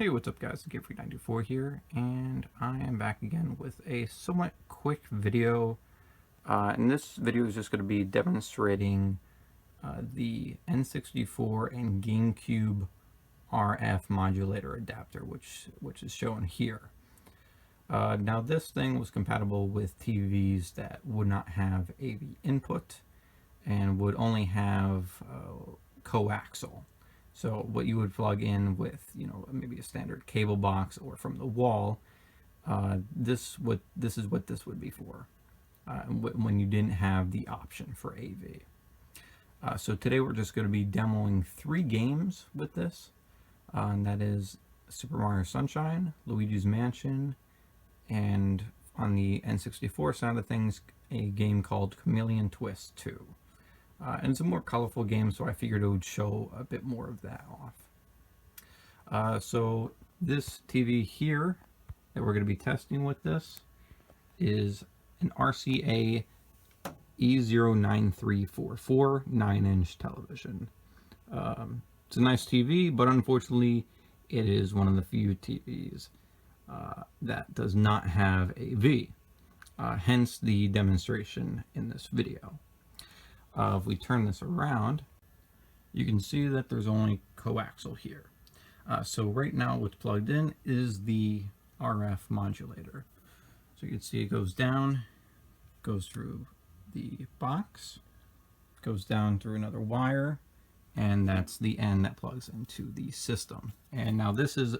Hey, what's up guys, GameFreak924 here, and I am back again with a somewhat quick video. And this video is just going to be demonstrating the N64 and GameCube RF modulator adapter, which is shown here. Now this thing was compatible with TVs that would not have AV input and would only have coaxial. So what you would plug in with, maybe a standard cable box or from the wall, this is what this would be for when you didn't have the option for AV. So today we're just going to be demoing 3 games with this, and that is Super Mario Sunshine, Luigi's Mansion, and on the N64 side of things, a game called Chameleon Twist 2. And it's a more colorful game, so I figured it would show a bit more of that off. So this TV here that we're going to be testing with this is an RCA E09344 9-inch television. It's a nice TV, but unfortunately it is one of the few TVs that does not have AV, hence the demonstration in this video. If we turn this around, you can see that there's only coaxial here. So right now what's plugged in is the RF modulator. So you can see it goes down, goes through the box, goes down through another wire, and that's the end that plugs into the system. And now this is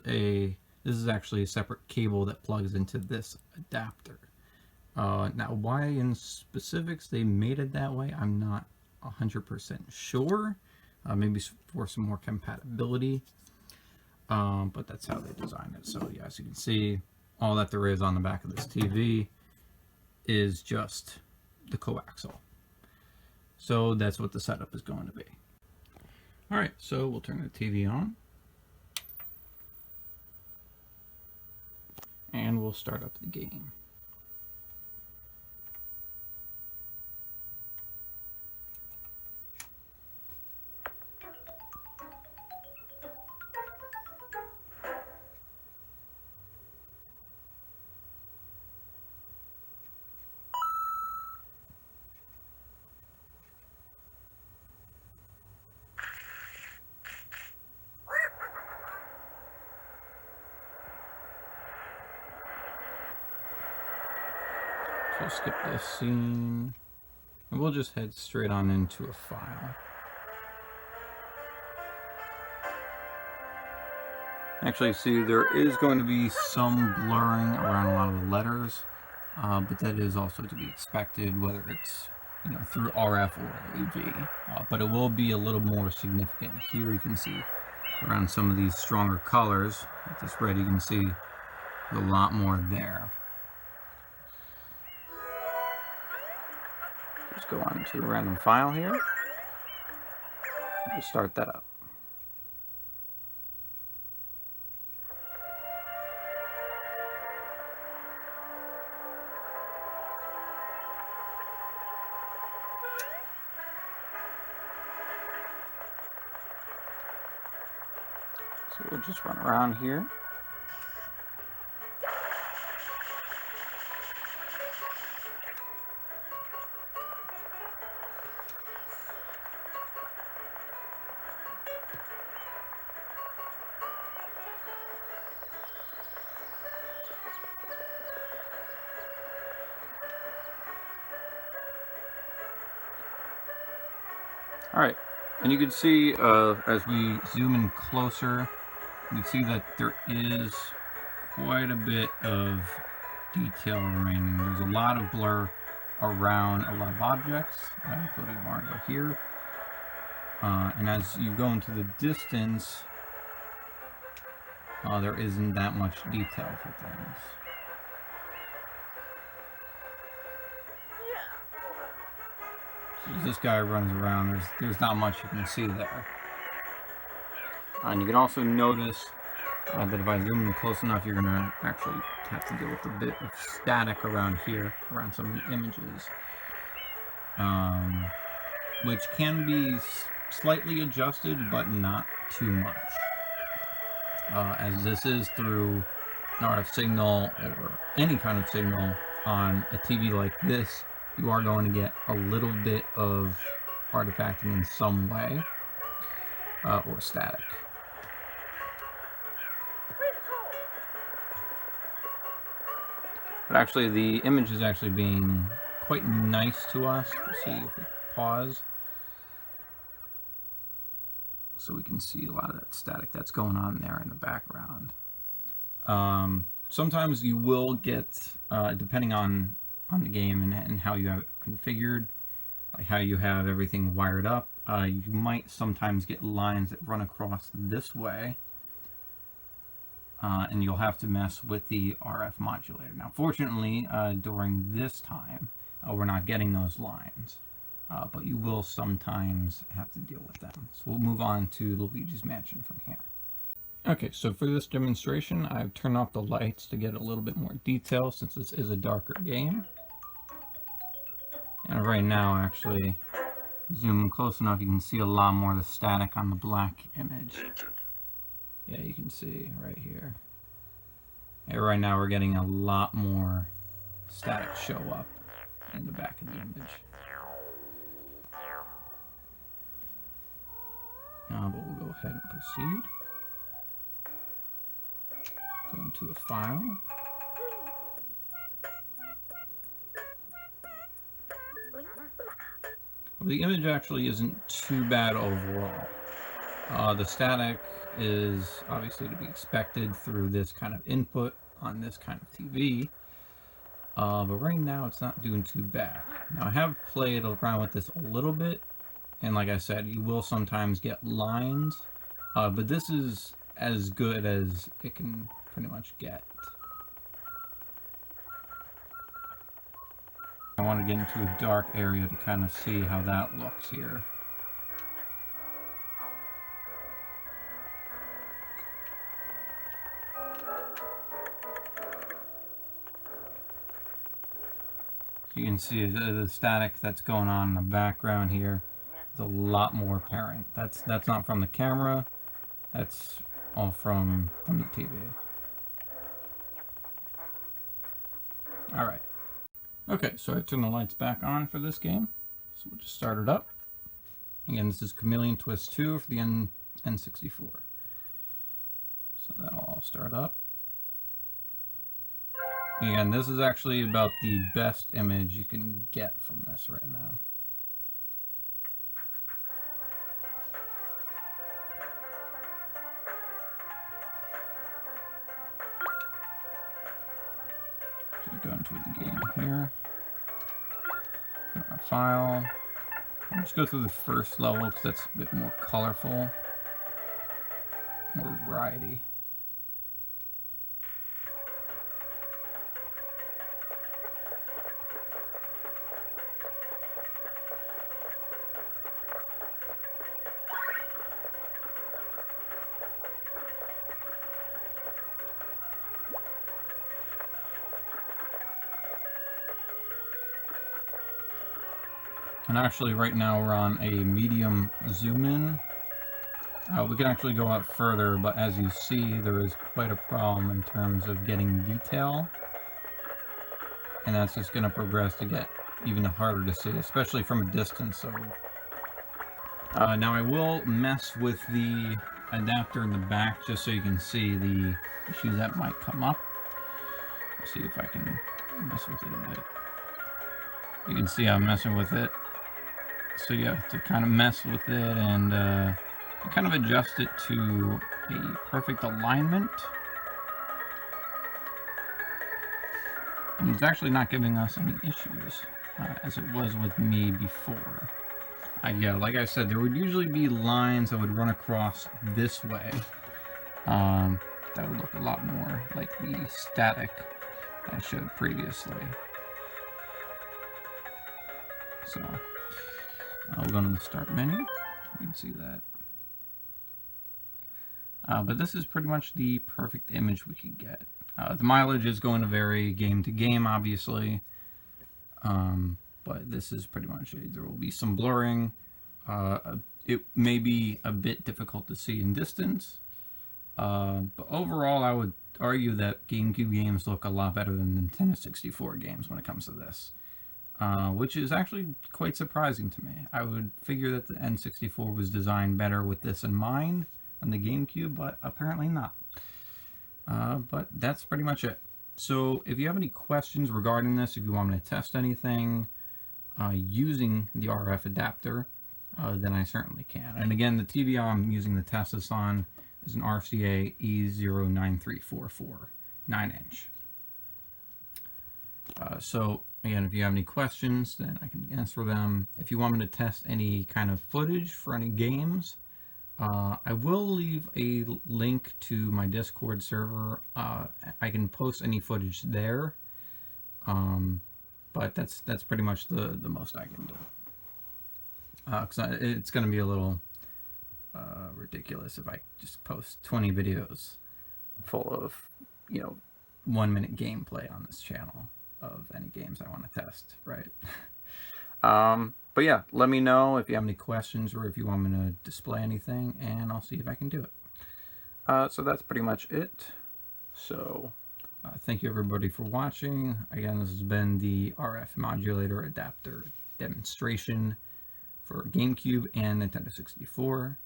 actually a separate cable that plugs into this adapter. Now, why in specifics they made it that way, I'm not 100% sure. Maybe for some more compatibility, but that's how they designed it. So yeah, as you can see, all that there is on the back of this TV is just the coaxial. So that's what the setup is going to be. All right, so we'll turn the TV on, and we'll start up the game. So skip this scene, and we'll just head straight on into a file. Actually, see, there is going to be some blurring around a lot of the letters, but that is also to be expected, whether it's through RF or AV. But it will be a little more significant here. You can see around some of these stronger colors. With this red, you can see a lot more there. Just go on to a random file here. We'll start that up. So we'll just run around here. All right, and you can see as we zoom in closer, you can see that there is quite a bit of detail remaining. There's a lot of blur around a lot of objects, including Mario here. And as you go into the distance, there isn't that much detail for things. So as this guy runs around, there's not much you can see there. And you can also notice that if I zoom in close enough, you're going to actually have to deal with a bit of static around here, around some of the images, which can be slightly adjusted, but not too much. as this is through an RF signal or any kind of signal on a TV like this, you are going to get a little bit of artifacting in some way, or static. But actually, the image is actually being quite nice to us. We'll see if we pause, so we can see a lot of that static that's going on there in the background. Sometimes you will get, depending on the game and how you have it configured, like how you have everything wired up, you might sometimes get lines that run across this way, and you'll have to mess with the RF modulator. Now, fortunately, during this time, we're not getting those lines, but you will sometimes have to deal with them. So we'll move on to Luigi's Mansion from here. Okay, so for this demonstration, I've turned off the lights to get a little bit more detail since this is a darker game. And right now, actually, zoom in close enough, you can see a lot more of the static on the black image. Yeah, you can see right here. Yeah, right now we're getting a lot more static show up in the back of the image. But we'll go ahead and proceed. Go into the file. Well, the image actually isn't too bad overall. The static is obviously to be expected through this kind of input on this kind of TV. But right now it's not doing too bad. Now I have played around with this a little bit, and like I said, you will sometimes get lines, but this is as good as it can pretty much get. I want to get into a dark area to kind of see how that looks here. You can see the static that's going on in the background here is a lot more apparent. That's not from the camera, that's all from the TV. Alright. Okay, so I turned the lights back on for this game. So we'll just start it up. Again, this is Chameleon Twist 2 for the N64. So that'll all start up. Again, this is actually about the best image you can get from this right now. Just go into the game here. Our file. I'll just go through the first level because that's a bit more colorful, more variety. And actually right now we're on a medium zoom in. We can actually go out further, but as you see there is quite a problem in terms of getting detail. And that's just going to progress to get even harder to see, especially from a distance. So now I will mess with the adapter in the back just so you can see the issues that might come up. Let's see if I can mess with it a bit. You can see I'm messing with it. So you have to kind of mess with it and kind of adjust it to a perfect alignment. And it's actually not giving us any issues as it was with me before. Yeah, like I said, there would usually be lines that would run across this way. That would look a lot more like the static I showed previously. So we'll go to the start menu. You can see that. But this is pretty much the perfect image we could get. The mileage is going to vary game to game, obviously. But this is pretty much it. There will be some blurring. It may be a bit difficult to see in distance. But overall, I would argue that GameCube games look a lot better than Nintendo 64 games when it comes to this. Which is actually quite surprising to me. I would figure that the N64 was designed better with this in mind than the GameCube, but apparently not. But that's pretty much it. So if you have any questions regarding this, if you want me to test anything using the RF adapter, then I certainly can. And again, the TV I'm using to test this on is an RCA E09344 9-inch. So again, if you have any questions, then I can answer them. If you want me to test any kind of footage for any games, I will leave a link to my Discord server. I can post any footage there, but that's pretty much the most I can do. Because it's going to be a little ridiculous if I just post 20 videos full of, 1-minute gameplay on this channel of any games I want to test, right? But yeah, let me know if you have any questions or if you want me to display anything, and I'll see if I can do it. So that's pretty much it. So thank you everybody for watching. Again, this has been the RF modulator adapter demonstration for GameCube and Nintendo 64.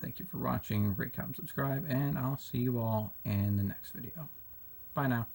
Thank you for watching. Rate, comment, subscribe, and I'll see you all in the next video. Bye now.